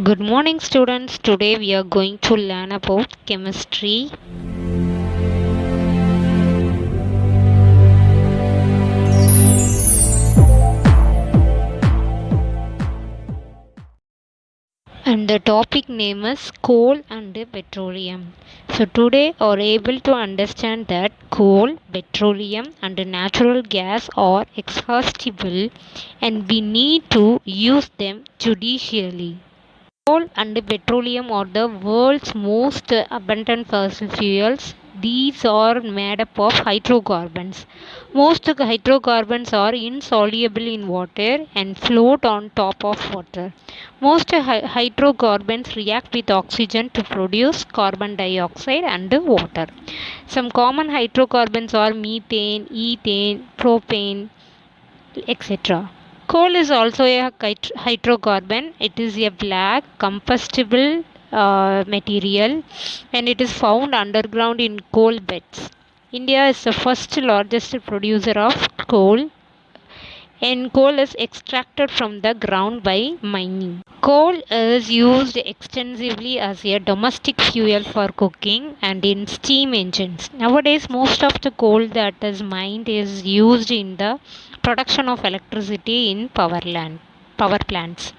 Good morning, students. Today we are going to learn about chemistry. And the topic name is coal and petroleum. So today we are able to understand that coal, petroleum and natural gas are exhaustible and we need to use them judiciously. Coal and petroleum are the world's most abundant fossil fuels. These are made up of hydrocarbons. Most hydrocarbons are insoluble in water and float on top of water. Most hydrocarbons react with oxygen to produce carbon dioxide and water. Some common hydrocarbons are methane, ethane, propane, etc. Coal is also a hydrocarbon. It is a black combustible material and it is found underground in coal beds. India is the first largest producer of coal and coal is extracted from the ground by mining. Coal is used extensively as a domestic fuel for cooking and in steam engines. Nowadays, most of the coal that is mined is used in the production of electricity in power plants.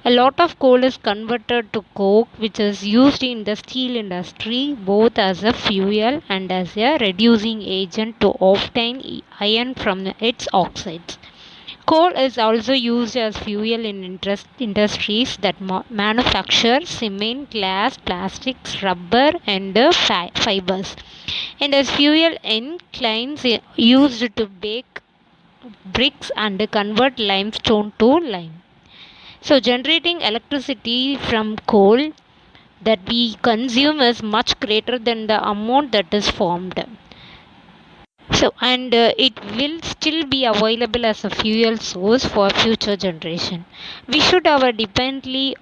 A lot of coal is converted to coke, which is used in the steel industry both as a fuel and as a reducing agent to obtain iron from its oxides. Coal is also used as fuel in industries that manufacture cement, glass, plastics, rubber, and fibers, and as fuel in kilns used to bake bricks and convert limestone to lime. So, generating electricity from coal that we consume is much greater than the amount that is formed. It will still be available as a fuel source for future generation. We should have a dependency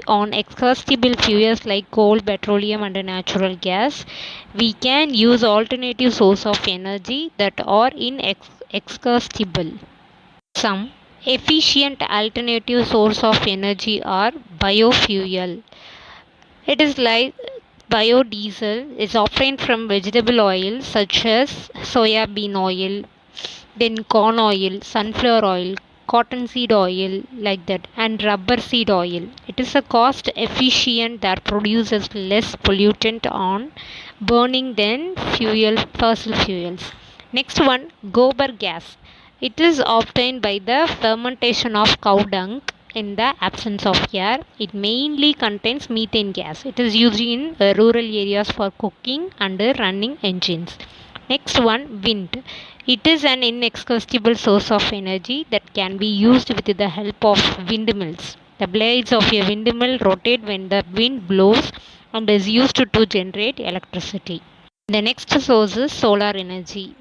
on exhaustible fuels like coal, petroleum, and natural gas. We can use alternative source of energy that are inexhaustible. Some efficient alternative source of energy are biofuel. It is like biodiesel is obtained from vegetable oil such as soya bean oil, then corn oil, sunflower oil, cottonseed oil, like that, and rubber seed oil. It is a cost efficient that produces less pollutant on burning than fossil fuels. Next one, gobar gas. It is obtained by the fermentation of cow dung in the absence of air. It mainly contains methane gas. It is used in rural areas for cooking and running engines. Next one, wind. It is an inexhaustible source of energy that can be used with the help of windmills. The blades of a windmill rotate when the wind blows and is used to generate electricity. The next source is solar energy.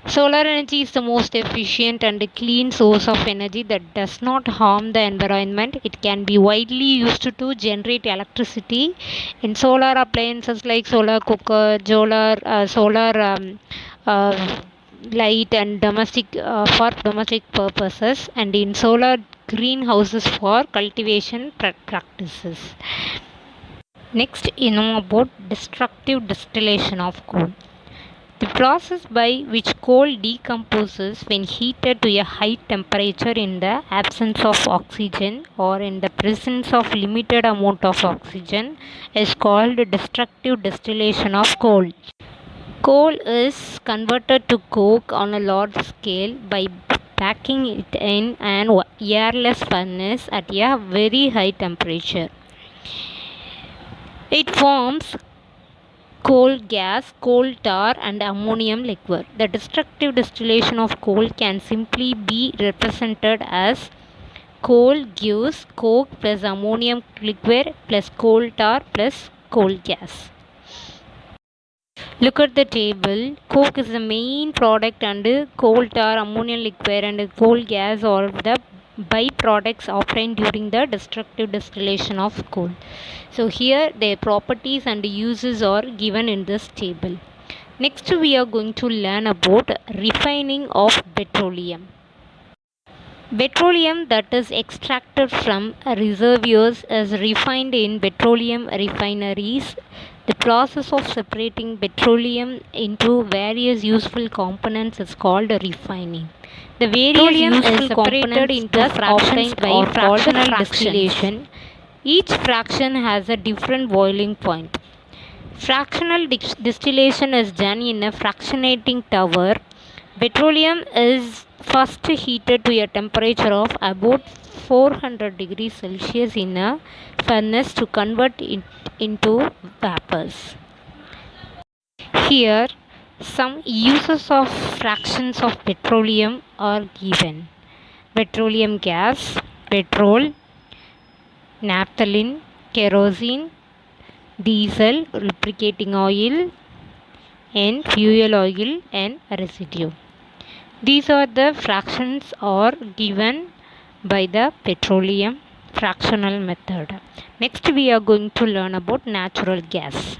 Solar energy is the most efficient and clean source of energy that does not harm the environment. It can be widely used to generate electricity in solar appliances like solar cooker, solar light, and for domestic purposes, and in solar greenhouses for cultivation practices. Next, you know about destructive distillation of coal. The process by which coal decomposes when heated to a high temperature in the absence of oxygen or in the presence of limited amount of oxygen is called destructive distillation of coal. Coal is converted to coke on a large scale by packing it in an airless furnace at a very high temperature. It forms coal gas, coal tar, and ammonium liquor. The destructive distillation of coal can simply be represented as coal gives coke plus ammonium liquor plus coal tar plus coal gas. Look at the table. Coke is the main product and coal tar, ammonium liquor, and coal gas are the byproducts obtained during the destructive distillation of coal. So here their properties and uses are given in this table. Next we are going to learn about refining of petroleum. Petroleum that is extracted from reservoirs is refined in petroleum refineries. The process of separating petroleum into various useful components is called refining. The various petroleum useful is separated into fractions by fractional distillation. Each fraction has a different boiling point. Fractional distillation is done in a fractionating tower. Petroleum is first heated to a temperature of about 400 degrees Celsius in a furnace to convert it into vapors. Here, some uses of fractions of petroleum are given. Petroleum gas, petrol, naphthalene, kerosene, diesel, lubricating oil, and fuel oil and residue. These are the fractions are given by the petroleum fractional method. Next we are going to learn about natural gas.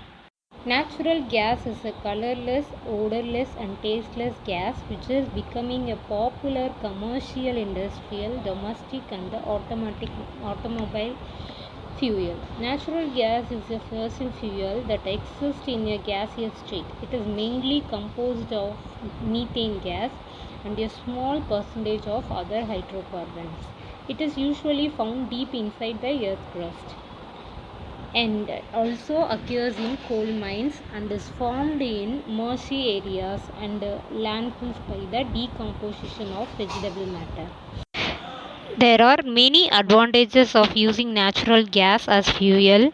Natural gas is a colorless, odorless and tasteless gas which is becoming a popular commercial, industrial, domestic and automobile fuel. Natural gas is a fossil fuel that exists in a gaseous state. It is mainly composed of methane gas and a small percentage of other hydrocarbons. It is usually found deep inside the earth crust and also occurs in coal mines and is formed in marshy areas and landfills by the decomposition of vegetable matter. There are many advantages of using natural gas as fuel.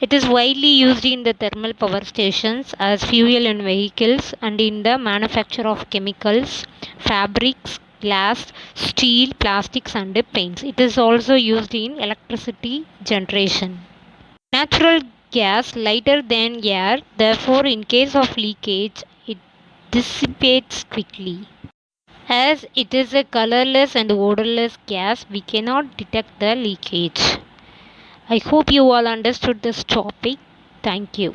It is widely used in the thermal power stations as fuel in vehicles and in the manufacture of chemicals, fabrics, glass, steel, plastics and paints. It is also used in electricity generation. Natural gas lighter than air, therefore in case of leakage it dissipates quickly. As it is a colorless and odorless gas, we cannot detect the leakage. I hope you all understood this topic. Thank you.